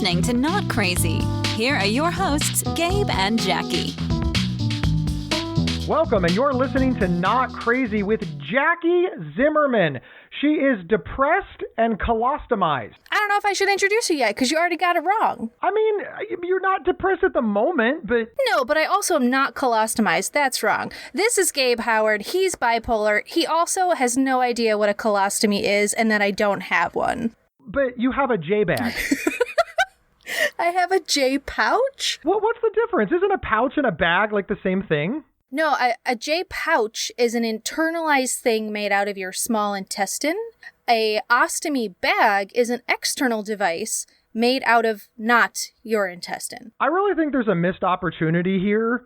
listening to Not Crazy. Here are your hosts, Gabe and Jackie. Welcome, and you're listening to Not Crazy with Jackie Zimmerman. She is depressed and colostomized. I don't know if I should introduce you yet, because you already got it wrong. I mean, you're not depressed at the moment, but... No, but I also am not colostomized. That's wrong. This is Gabe Howard. He's bipolar. He also has no idea what a colostomy is, and that I don't have one. But you have a J bag. I have a J pouch? What's the difference? Isn't a pouch and a bag like the same thing? No, a J pouch is an internalized thing made out of your small intestine. A ostomy bag is an external device made out of not your intestine. I really think there's a missed opportunity here.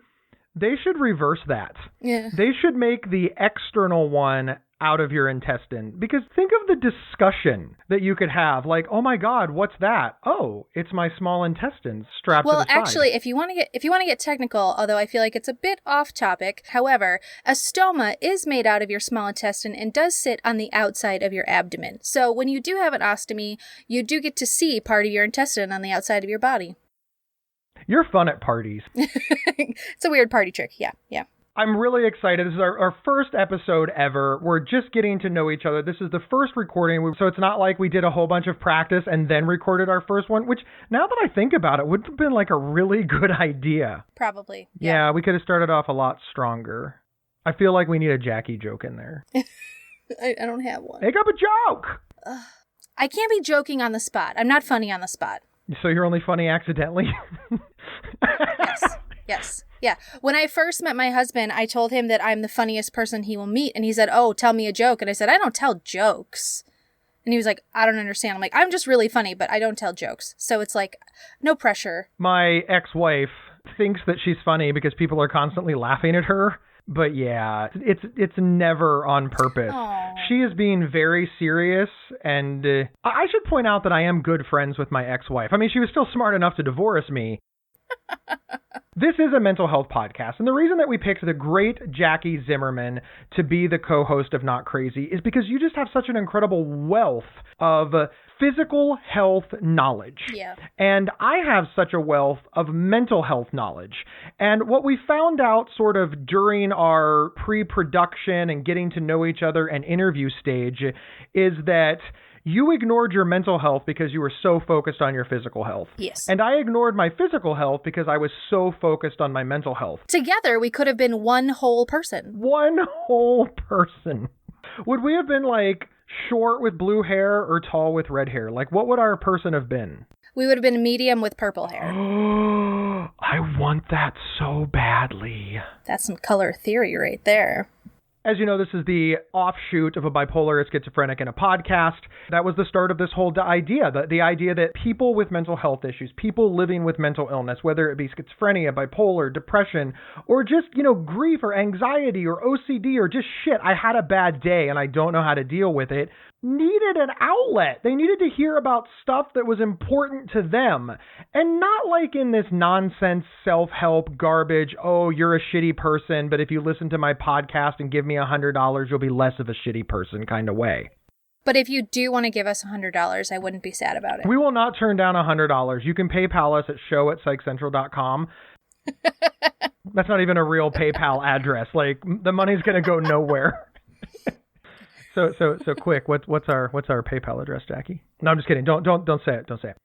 They should reverse that. Yeah. They should make the external one out of your intestine. Because think of the discussion that you could have. Like, oh my God, what's that? Oh, it's my small intestines strapped to the side. Well, actually, if you want to get technical, although I feel like it's a bit off topic, however, a stoma is made out of your small intestine and does sit on the outside of your abdomen. So when you do have an ostomy, you do get to see part of your intestine on the outside of your body. You're fun at parties. It's a weird party trick. Yeah. I'm really excited. This is our first episode ever. We're just getting to know each other. This is the first recording, so it's not like we did a whole bunch of practice and then recorded our first one, which now that I think about it, would have been like a really good idea. Probably. Yeah, we could have started off a lot stronger. I feel like we need a Jackie joke in there. I don't have one. Make up a joke! I can't be joking on the spot. I'm not funny on the spot. So you're only funny accidentally? Yes. Yeah. When I first met my husband, I told him that I'm the funniest person he will meet. And he said, oh, tell me a joke. And I said, I don't tell jokes. And he was like, I don't understand. I'm like, I'm just really funny, but I don't tell jokes. So it's like, no pressure. My ex-wife thinks that she's funny because people are constantly laughing at her. But yeah, it's never on purpose. Aww. She is being very serious, and I should point out that I am good friends with my ex-wife. I mean, she was still smart enough to divorce me. This is a mental health podcast, and the reason that we picked the great Jackie Zimmerman to be the co-host of Not Crazy is because you just have such an incredible wealth of physical health knowledge. Yeah. And I have such a wealth of mental health knowledge. And what we found out sort of during our pre-production and getting to know each other and interview stage is that you ignored your mental health because you were so focused on your physical health. Yes. And I ignored my physical health because I was so focused on my mental health. Together, we could have been one whole person. One whole person. Would we have been like short with blue hair or tall with red hair? Like, what would our person have been? We would have been medium with purple hair. I want that so badly. That's some color theory right there. As you know, this is the offshoot of a bipolar, a schizophrenic, and a podcast. That was the start of this whole idea, the idea that people with mental health issues, people living with mental illness, whether it be schizophrenia, bipolar, depression, or just, grief or anxiety or OCD or just shit, I had a bad day and I don't know how to deal with it, needed an outlet. They needed to hear about stuff that was important to them. And not like in this nonsense self-help garbage, oh, you're a shitty person, but if you listen to my podcast and give me $100, you'll be less of a shitty person kind of way. But if you do want to give us $100, I wouldn't be sad about it. We will not turn down $100. You can PayPal us at show@psychcentral.com. That's not even a real PayPal address. Like, the money's going to go nowhere. So quick. What's our PayPal address, Jackie? No, I'm just kidding. Don't say it. Don't say it.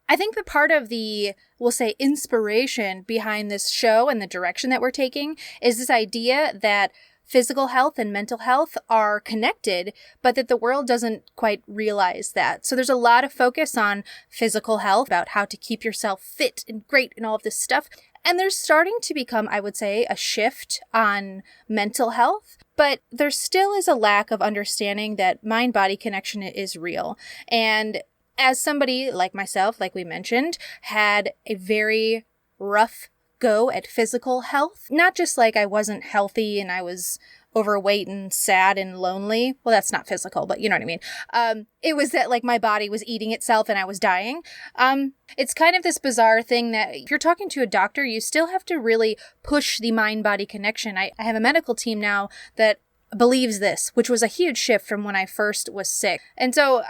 I think that part of the, we'll say, inspiration behind this show and the direction that we're taking is this idea that physical health and mental health are connected, but that the world doesn't quite realize that. So there's a lot of focus on physical health, about how to keep yourself fit and great and all of this stuff. And there's starting to become, I would say, a shift on mental health. But there still is a lack of understanding that mind-body connection is real. And as somebody like myself, like we mentioned, had a very rough go at physical health, not just like I wasn't healthy and I was overweight and sad and lonely. Well, that's not physical, but you know what I mean. It was that like my body was eating itself and I was dying. It's kind of this bizarre thing that if you're talking to a doctor, you still have to really push the mind-body connection. I have a medical team now that believes this, which was a huge shift from when I first was sick. And so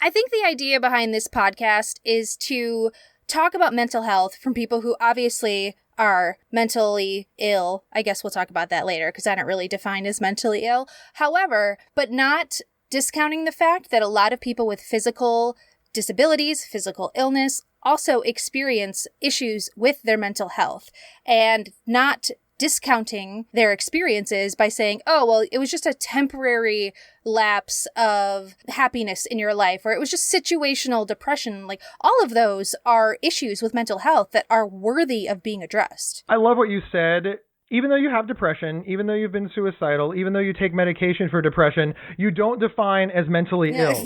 I think the idea behind this podcast is to talk about mental health from people who obviously are mentally ill. I guess we'll talk about that later because I don't really define as mentally ill. However, but not discounting the fact that a lot of people with physical disabilities, physical illness, also experience issues with their mental health, and not discounting their experiences by saying, oh, well, it was just a temporary lapse of happiness in your life, or it was just situational depression. Like, all of those are issues with mental health that are worthy of being addressed. I love what you said. Even though you have depression, even though you've been suicidal, even though you take medication for depression, you don't define as mentally ill.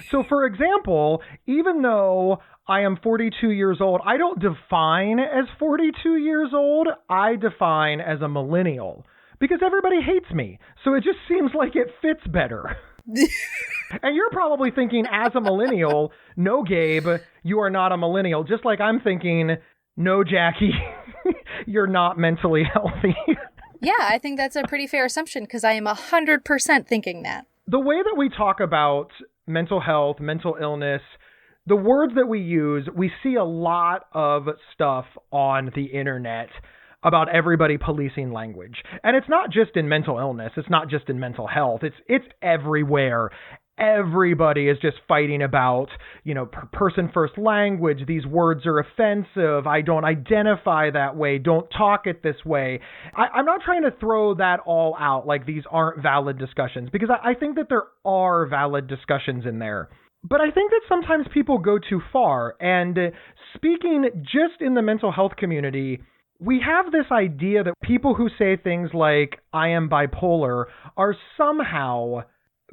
So, for example, even though I am 42 years old, I don't define as 42 years old. I define as a millennial because everybody hates me. So it just seems like it fits better. And you're probably thinking, as a millennial, no, Gabe, you are not a millennial. Just like I'm thinking, no, Jackie, you're not mentally healthy. Yeah, I think that's a pretty fair assumption because I am 100% thinking that. The way that we talk about mental health, mental illness, the words that we use, we see a lot of stuff on the internet about everybody policing language. And it's not just in mental illness. It's not just in mental health. It's everywhere. Everybody is just fighting about, person first language. These words are offensive. I don't identify that way. Don't talk it this way. I'm not trying to throw that all out like these aren't valid discussions, because I think that there are valid discussions in there. But I think that sometimes people go too far. And speaking just in the mental health community, we have this idea that people who say things like, I am bipolar, are somehow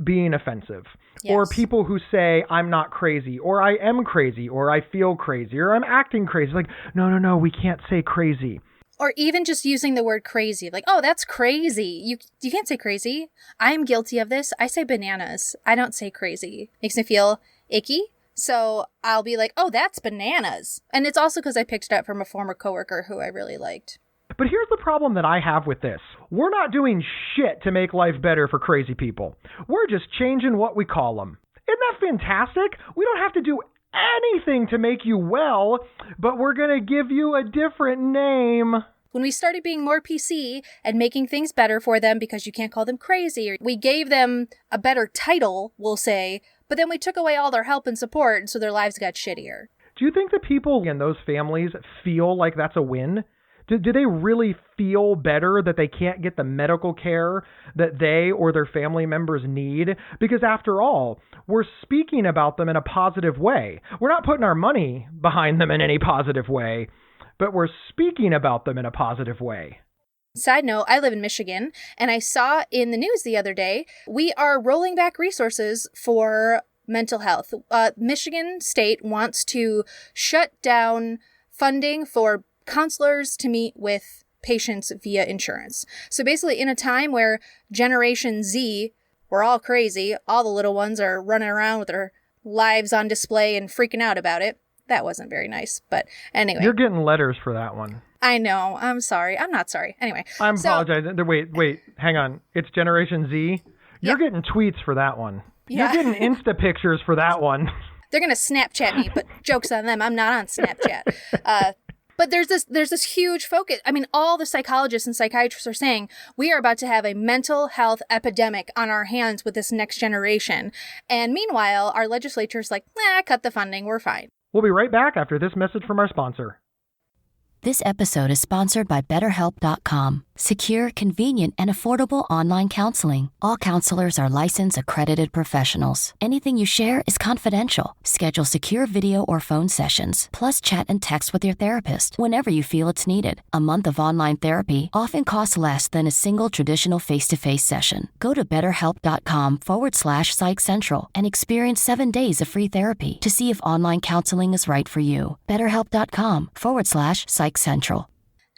being offensive. Yes. Or people who say, I'm not crazy, or I am crazy, or I feel crazy, or I'm acting crazy. Like, no, we can't say crazy. Or even just using the word crazy. Like, oh, that's crazy. You can't say crazy. I'm guilty of this. I say bananas. I don't say crazy. Makes me feel icky. So I'll be like, oh, that's bananas. And it's also because I picked it up from a former coworker who I really liked. But here's the problem that I have with this. We're not doing shit to make life better for crazy people. We're just changing what we call them. Isn't that fantastic? We don't have to do anything to make you well, but we're going to give you a different name. When we started being more PC and making things better for them because you can't call them crazy, or we gave them a better title, we'll say, but then we took away all their help and support, and so their lives got shittier. Do you think the people in those families feel like that's a win? Do they really feel better that they can't get the medical care that they or their family members need? Because after all, we're speaking about them in a positive way. We're not putting our money behind them in any positive way, but we're speaking about them in a positive way. Side note, I live in Michigan, and I saw in the news the other day, we are rolling back resources for mental health. Michigan State wants to shut down funding for counselors to meet with patients via insurance. So basically, in a time where Generation Z, we're all crazy, all the little ones are running around with their lives on display and freaking out about it. That wasn't very nice, but anyway. You're getting letters for that one. I know. I'm sorry. I'm not sorry. Anyway. I apologize. Wait, hang on. It's Generation Z? You're getting tweets for that one. Yeah. You're getting Insta pictures for that one. They're going to Snapchat me, but joke's on them. I'm not on Snapchat. But there's this huge focus. I mean, all the psychologists and psychiatrists are saying we are about to have a mental health epidemic on our hands with this next generation. And meanwhile, our legislature's like, cut the funding. We're fine. We'll be right back after this message from our sponsor. This episode is sponsored by BetterHelp.com. Secure, convenient, and affordable online counseling. All counselors are licensed, accredited professionals. Anything you share is confidential. Schedule secure video or phone sessions, plus chat and text with your therapist whenever you feel it's needed. A month of online therapy often costs less than a single traditional face-to-face session. Go to BetterHelp.com/PsychCentral and experience 7 days of free therapy to see if online counseling is right for you. BetterHelp.com/PsychCentral.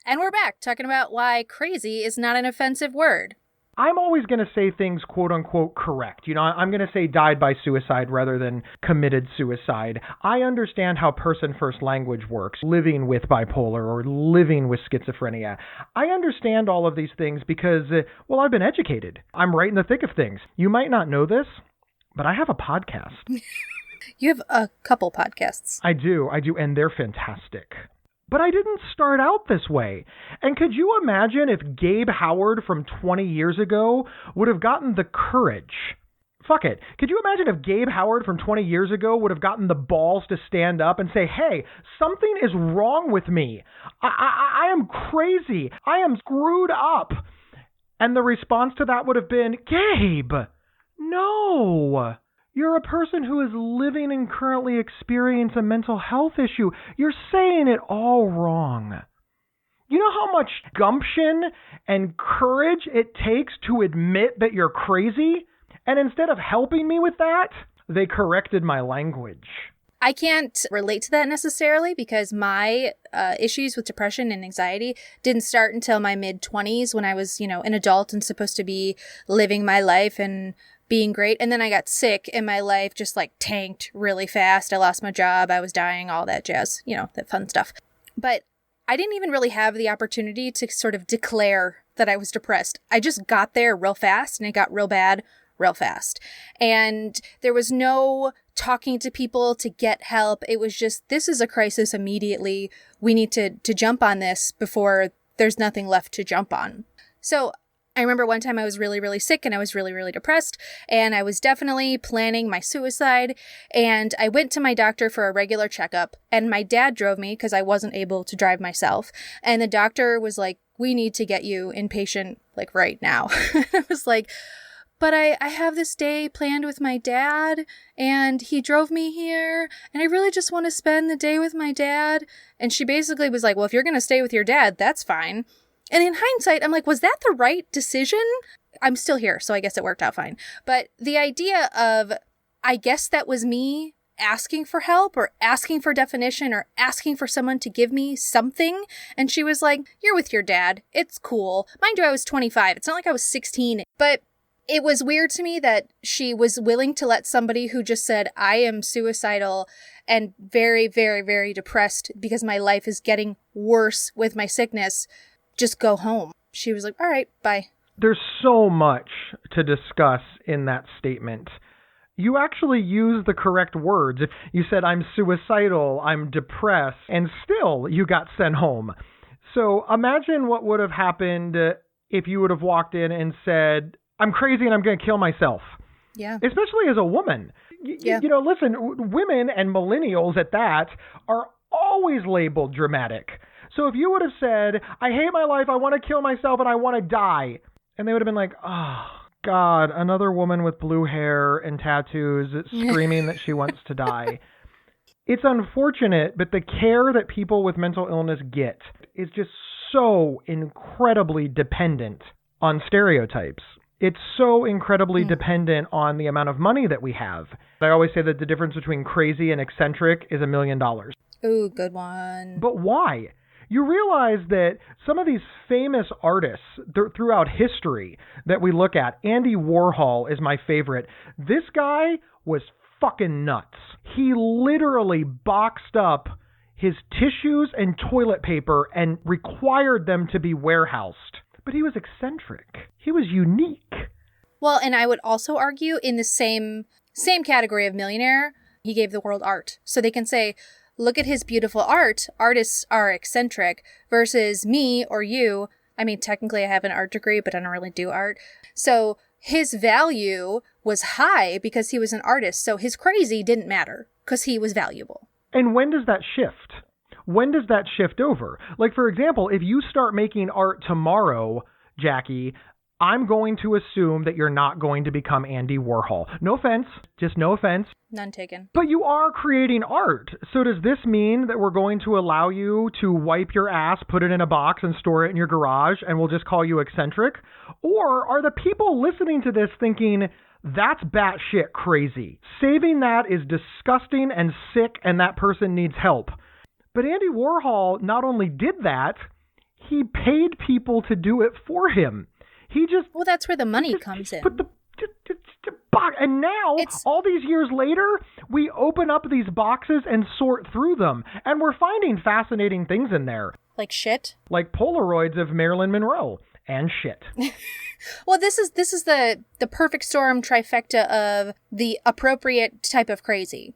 And we're back talking about why crazy is not an offensive word. I'm always going to say things quote unquote correct. I'm going to say died by suicide rather than committed suicide. I understand how person first language works, living with bipolar or living with schizophrenia. I understand all of these things because, I've been educated. I'm right in the thick of things. You might not know this, but I have a podcast. You have a couple podcasts. I do, and they're fantastic. But I didn't start out this way. And could you imagine if Gabe Howard from 20 years ago would have gotten the courage? Fuck it. Could you imagine if Gabe Howard from 20 years ago would have gotten the balls to stand up and say, hey, something is wrong with me. I am crazy. I am screwed up. And the response to that would have been, Gabe, no. You're a person who is living and currently experiencing a mental health issue. You're saying it all wrong. You know how much gumption and courage it takes to admit that you're crazy? And instead of helping me with that, they corrected my language. I can't relate to that necessarily because my issues with depression and anxiety didn't start until my mid-20s when I was, an adult and supposed to be living my life and being great. And then I got sick and my life just tanked really fast. I lost my job. I was dying, all that jazz, that fun stuff. But I didn't even really have the opportunity to sort of declare that I was depressed. I just got there real fast and it got real bad real fast. And there was no talking to people to get help. It was just, this is a crisis immediately. We need to jump on this before there's nothing left to jump on. So I remember one time I was really, really sick and I was really, really depressed and I was definitely planning my suicide. And I went to my doctor for a regular checkup and my dad drove me because I wasn't able to drive myself. And the doctor was like, we need to get you inpatient right now. I was like, but I have this day planned with my dad and he drove me here and I really just want to spend the day with my dad. And she basically was like, well, if you're going to stay with your dad, that's fine. And in hindsight, I'm like, was that the right decision? I'm still here, so I guess it worked out fine. But the idea of, I guess that was me asking for help or asking for definition or asking for someone to give me something. And she was like, you're with your dad. It's cool. Mind you, I was 25. It's not like I was 16. But it was weird to me that she was willing to let somebody who just said, I am suicidal and very, very, very depressed because my life is getting worse with my sickness, just go home. She was like, all right, bye. There's so much to discuss in that statement. You actually used the correct words. If you said, I'm suicidal, I'm depressed, and still you got sent home. So imagine what would have happened if you would have walked in and said, I'm crazy and I'm going to kill myself. Yeah. Especially as a woman. Yeah. Listen, women and millennials at that are always labeled dramatic. So if you would have said, I hate my life, I want to kill myself, and I want to die, and they would have been like, oh, God, another woman with blue hair and tattoos screaming that she wants to die. It's unfortunate, but the care that people with mental illness get is just so incredibly dependent on stereotypes. It's so incredibly dependent on the amount of money that we have. I always say that the difference between crazy and eccentric is $1 million. Ooh, good one. But why? You realize that some of these famous artists throughout history that we look at, Andy Warhol is my favorite. This guy was fucking nuts. He literally boxed up his tissues and toilet paper and required them to be warehoused. But he was eccentric. He was unique. Well, and I would also argue in the same category of millionaire, he gave the world art. So they can say, look at his beautiful art. Artists are eccentric versus me or you. I mean, technically I have an art degree, but I don't really do art. So his value was high because he was an artist. So his crazy didn't matter because he was valuable. And when does that shift? When does that shift over? Like, for example, if you start making art tomorrow, Jackie, I'm going to assume that you're not going to become Andy Warhol. No offense, just no offense. None taken. But you are creating art. So does this mean that we're going to allow you to wipe your ass, put it in a box, and store it in your garage, and we'll just call you eccentric? Or are the people listening to this thinking, that's batshit crazy. Saving that is disgusting and sick, and that person needs help. But Andy Warhol not only did that, he paid people to do it for him. He just... Well, that's where the money comes in. Put the box. And now, all these years later, we open up these boxes and sort through them. And we're finding fascinating things in there. Like shit? Like Polaroids of Marilyn Monroe. And shit. Well, this is the perfect storm trifecta of the appropriate type of crazy.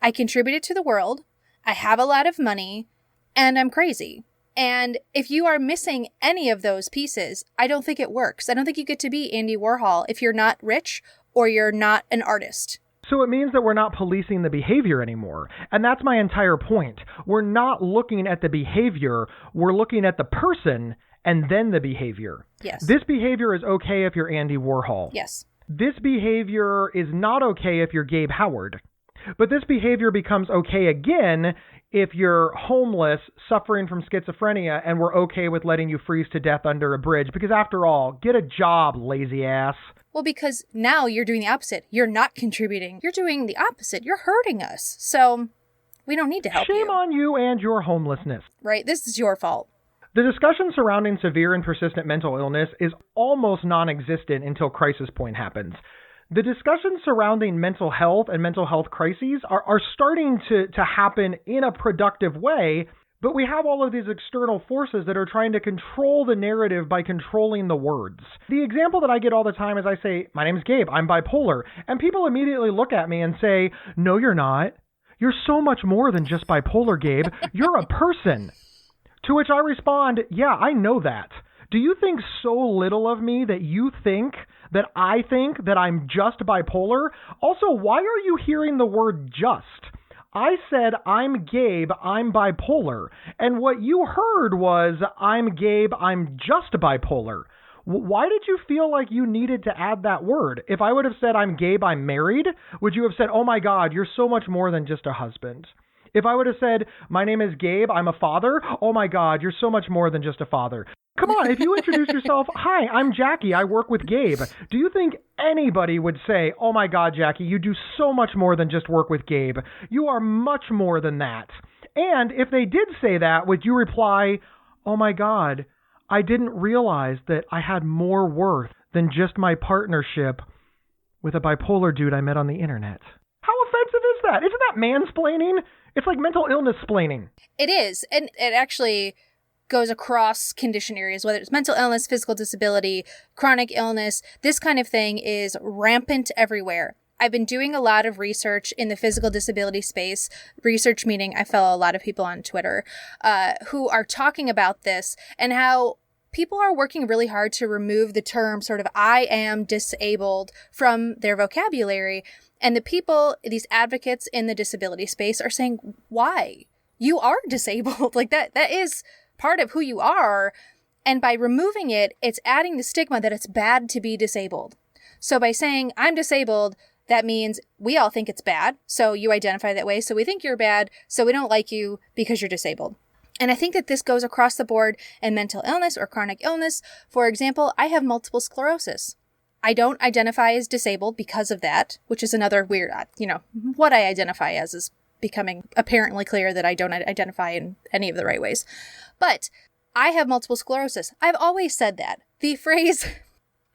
I contributed to the world, I have a lot of money, and I'm crazy. And if you are missing any of those pieces, I don't think it works. I don't think you get to be Andy Warhol if you're not rich or you're not an artist. So it means that we're not policing the behavior anymore. And that's my entire point. We're not looking at the behavior. We're looking at the person and then the behavior. Yes. This behavior is okay if you're Andy Warhol. Yes. This behavior is not okay if you're Gabe Howard. But this behavior becomes okay again if you're homeless, suffering from schizophrenia, and we're okay with letting you freeze to death under a bridge. Because after all, get a job, lazy ass. Well, because now you're doing the opposite. You're not contributing. You're doing the opposite. You're hurting us. So we don't need to help you. Shame on you and your homelessness. Right? This is your fault. The discussion surrounding severe and persistent mental illness is almost non-existent until crisis point happens. The discussions surrounding mental health and mental health crises are starting to happen in a productive way, but we have all of these external forces that are trying to control the narrative by controlling the words. The example that I get all the time is I say, my name's Gabe, I'm bipolar, and people immediately look at me and say, no, you're not. You're so much more than just bipolar, Gabe. You're a person. To which I respond, yeah, I know that. Do you think so little of me that you think that I think that I'm just bipolar? Also, why are you hearing the word just? I said, I'm Gabe, I'm bipolar. And what you heard was, I'm Gabe, I'm just bipolar. Why did you feel like you needed to add that word? If I would have said, I'm Gabe, I'm married, would you have said, oh my God, you're so much more than just a husband? If I would have said, my name is Gabe, I'm a father, oh my God, you're so much more than just a father. Come on, if you introduce yourself, hi, I'm Jackie, I work with Gabe. Do you think anybody would say, oh my God, Jackie, you do so much more than just work with Gabe. You are much more than that. And if they did say that, would you reply, oh my God, I didn't realize that I had more worth than just my partnership with a bipolar dude I met on the internet. How offensive is that? Isn't that mansplaining? It's like mental illness splaining. It is. And it actually goes across condition areas, whether it's mental illness, physical disability, chronic illness. This kind of thing is rampant everywhere. I've been doing a lot of research in the physical disability space, research meaning I follow a lot of people on Twitter who are talking about this and how people are working really hard to remove the term sort of I am disabled from their vocabulary. And the people, these advocates in the disability space are saying, why? You are disabled. Like that is part of who you are. And by removing it, it's adding the stigma that it's bad to be disabled. So by saying I'm disabled, that means we all think it's bad. So you identify that way. So we think you're bad. So we don't like you because you're disabled. And I think that this goes across the board in mental illness or chronic illness. For example, I have multiple sclerosis. I don't identify as disabled because of that, which is another weird, what I identify as is becoming apparently clear that I don't identify in any of the right ways. But I have multiple sclerosis. I've always said that. The phrase,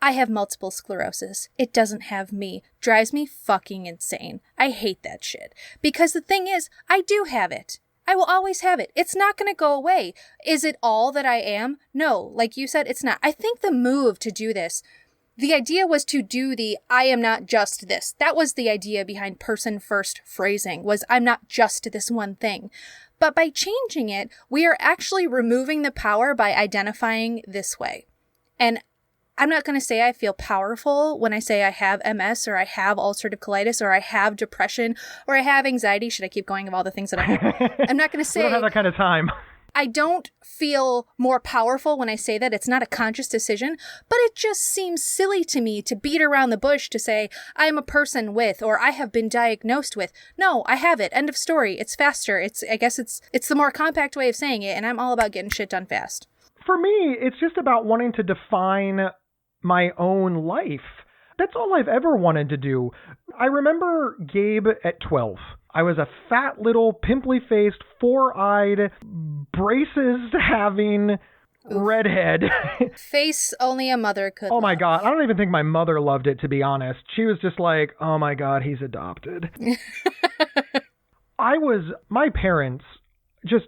I have multiple sclerosis, it doesn't have me, drives me fucking insane. I hate that shit. Because the thing is, I do have it. I will always have it. It's not going to go away. Is it all that I am? No. Like you said, it's not. I think the move to do this, the idea was to do the I am not just this. That was the idea behind person first phrasing, was I'm not just this one thing. But by changing it, we are actually removing the power by identifying this way. And I'm not going to say I feel powerful when I say I have MS or I have ulcerative colitis or I have depression or I have anxiety. Should I keep going of all the things that I have? I'm not going to say... We don't have that kind of time. I don't feel more powerful when I say that. It's not a conscious decision, but it just seems silly to me to beat around the bush to say I am a person with or I have been diagnosed with. No, I have it. End of story. It's faster. I guess it's the more compact way of saying it, and I'm all about getting shit done fast. For me, it's just about wanting to define my own life. That's all I've ever wanted to do. I remember Gabe at 12. I was a fat little pimply-faced, four-eyed, braces-having redhead. Face only a mother could Oh my love. God. I don't even think my mother loved it, to be honest. She was just like, oh my God, he's adopted. My parents just,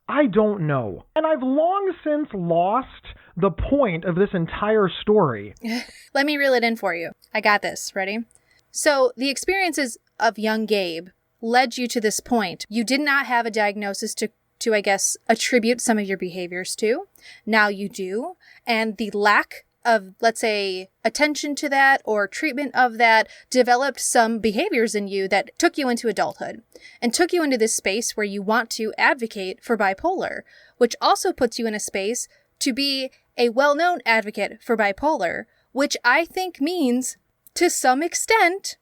I don't know. And I've long since lost the point of this entire story. Let me reel it in for you. I got this. Ready? So the experiences of young Gabe led you to this point. You did not have a diagnosis to I guess, attribute some of your behaviors to. Now you do. And the lack of, let's say, attention to that or treatment of that developed some behaviors in you that took you into adulthood and took you into this space where you want to advocate for bipolar, which also puts you in a space to be a well-known advocate for bipolar, which I think means, to some extent,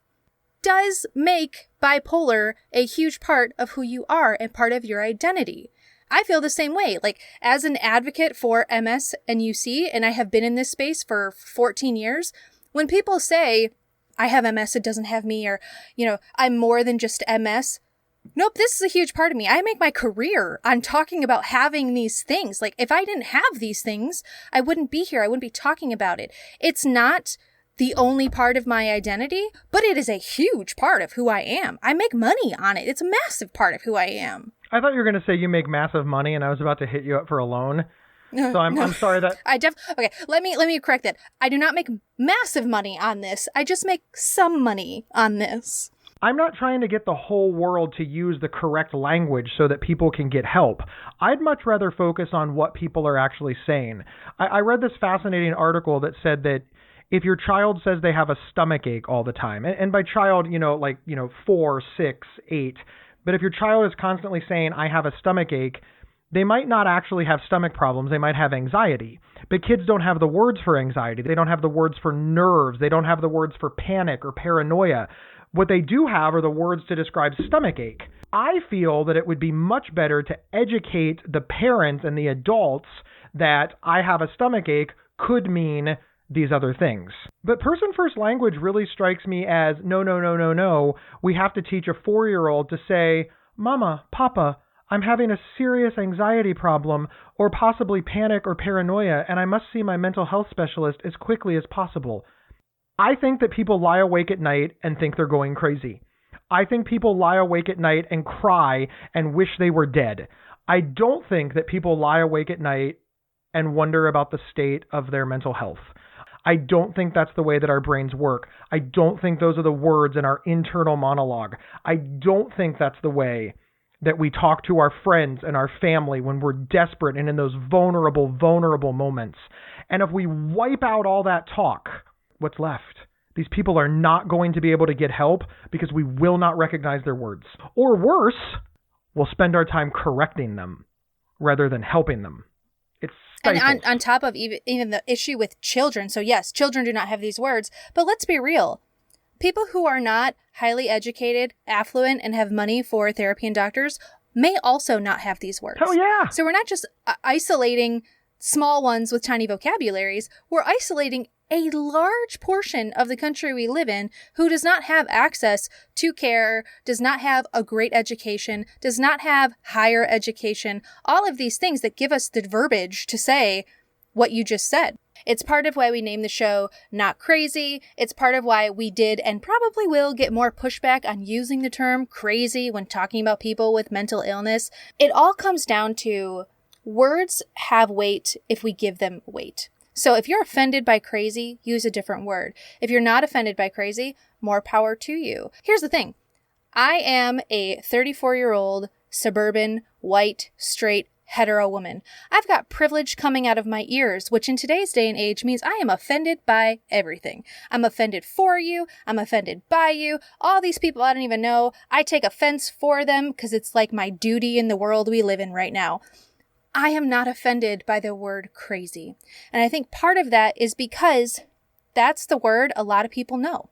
does make bipolar a huge part of who you are and part of your identity. I feel the same way. Like, as an advocate for MS and UC, and I have been in this space for 14 years, when people say, I have MS, it doesn't have me, or, I'm more than just MS. Nope, this is a huge part of me. I make my career on talking about having these things. Like, if I didn't have these things, I wouldn't be here. I wouldn't be talking about it. It's not the only part of my identity, but it is a huge part of who I am. I make money on it. It's a massive part of who I am. I thought you were going to say you make massive money, and I was about to hit you up for a loan. So I'm sorry that... Okay, let me correct that. I do not make massive money on this. I just make some money on this. I'm not trying to get the whole world to use the correct language so that people can get help. I'd much rather focus on what people are actually saying. I read this fascinating article that said that if your child says they have a stomach ache all the time, and by child, 4, 6, 8, but if your child is constantly saying, I have a stomach ache, they might not actually have stomach problems. They might have anxiety. But kids don't have the words for anxiety. They don't have the words for nerves. They don't have the words for panic or paranoia. What they do have are the words to describe stomach ache. I feel that it would be much better to educate the parents and the adults that I have a stomach ache could mean these other things. But person-first language really strikes me as no. We have to teach a 4-year-old to say, Mama, Papa, I'm having a serious anxiety problem or possibly panic or paranoia, and I must see my mental health specialist as quickly as possible. I think that people lie awake at night and think they're going crazy. I think people lie awake at night and cry and wish they were dead. I don't think that people lie awake at night and wonder about the state of their mental health. I don't think that's the way that our brains work. I don't think those are the words in our internal monologue. I don't think that's the way that we talk to our friends and our family when we're desperate and in those vulnerable moments. And if we wipe out all that talk, what's left? These people are not going to be able to get help because we will not recognize their words. Or worse, we'll spend our time correcting them rather than helping them. And on top of even the issue with children, so yes, children do not have these words, but let's be real. People who are not highly educated, affluent, and have money for therapy and doctors may also not have these words. Oh, yeah. So we're not just isolating small ones with tiny vocabularies. We're isolating a large portion of the country we live in who does not have access to care, does not have a great education, does not have higher education, all of these things that give us the verbiage to say what you just said. It's part of why we named the show Not Crazy. It's part of why we did and probably will get more pushback on using the term crazy when talking about people with mental illness. It all comes down to words have weight if we give them weight. So if you're offended by crazy, use a different word. If you're not offended by crazy, more power to you. Here's the thing. I am a 34-year-old suburban, white, straight, hetero woman. I've got privilege coming out of my ears, which in today's day and age means I am offended by everything. I'm offended for you. I'm offended by you. All these people I don't even know. I take offense for them because it's like my duty in the world we live in right now. I am not offended by the word crazy. And I think part of that is because that's the word a lot of people know.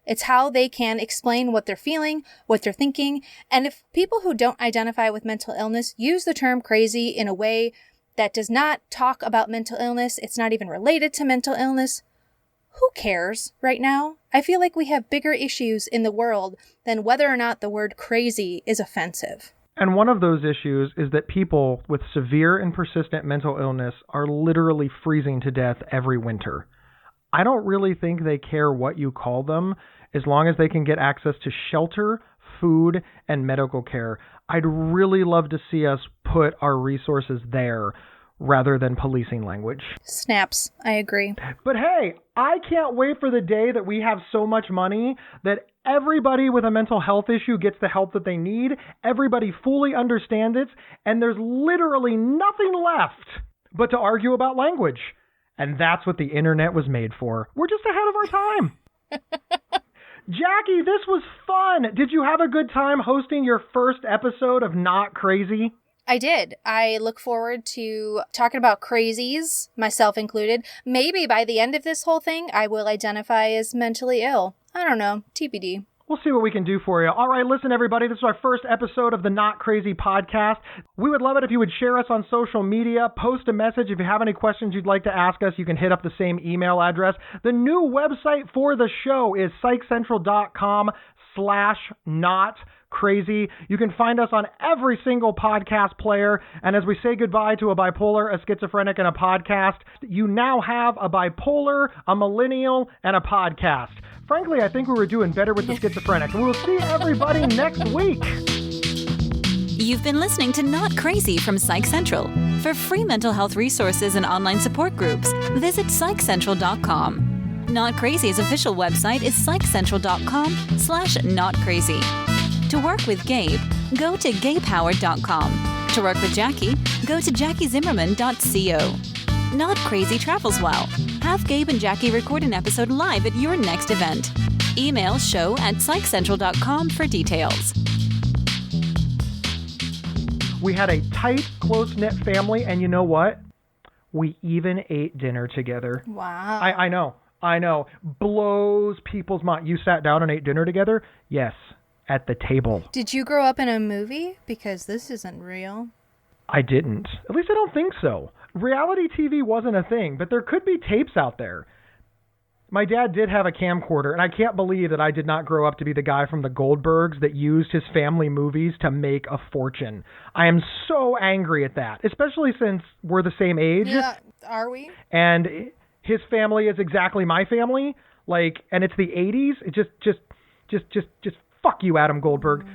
It's how they can explain what they're feeling, what they're thinking. And if people who don't identify with mental illness use the term crazy in a way that does not talk about mental illness, it's not even related to mental illness, who cares right now? I feel like we have bigger issues in the world than whether or not the word crazy is offensive. And one of those issues is that people with severe and persistent mental illness are literally freezing to death every winter. I don't really think they care what you call them as long as they can get access to shelter, food, and medical care. I'd really love to see us put our resources there rather than policing language. Snaps. I agree. But hey, I can't wait for the day that we have so much money that everybody with a mental health issue gets the help that they need, everybody fully understands it, and there's literally nothing left but to argue about language. And that's what the internet was made for. We're just ahead of our time. Jackie, this was fun. Did you have a good time hosting your first episode of Not Crazy? I did. I look forward to talking about crazies, myself included. Maybe by the end of this whole thing, I will identify as mentally ill. I don't know. TBD. We'll see what we can do for you. All right, listen, everybody. This is our first episode of the Not Crazy podcast. We would love it if you would share us on social media. Post a message. If you have any questions you'd like to ask us, you can hit up the same email address. The new website for the show is psychcentral.com/notcrazy. You can find us on every single podcast player. And as we say goodbye to a bipolar, a schizophrenic, and a podcast, you now have a bipolar, a millennial, and a podcast. Frankly, I think we were doing better with the schizophrenic. And we'll see everybody next week. You've been listening to Not Crazy from Psych Central. For free mental health resources and online support groups, visit psychcentral.com. Not Crazy's official website is psychcentral.com/notcrazy. To work with Gabe, go to gabehoward.com. To work with Jackie, go to jackiezimmerman.co. Not Crazy travels well. Have Gabe and Jackie record an episode live at your next event. Email show@psychcentral.com for details. We had a tight, close-knit family, and you know what? We even ate dinner together. Wow. I know. Blows people's mind. You sat down and ate dinner together? Yes, at the table. Did you grow up in a movie? Because this isn't real. I didn't. At least I don't think so. Reality TV wasn't a thing, but there could be tapes out there. My dad did have a camcorder, and I can't believe that I did not grow up to be the guy from the Goldbergs that used his family movies to make a fortune. I am so angry at that, especially since we're the same age. Yeah, are we? And his family is exactly my family, and it's the 80s. It just fuck you, Adam Goldberg.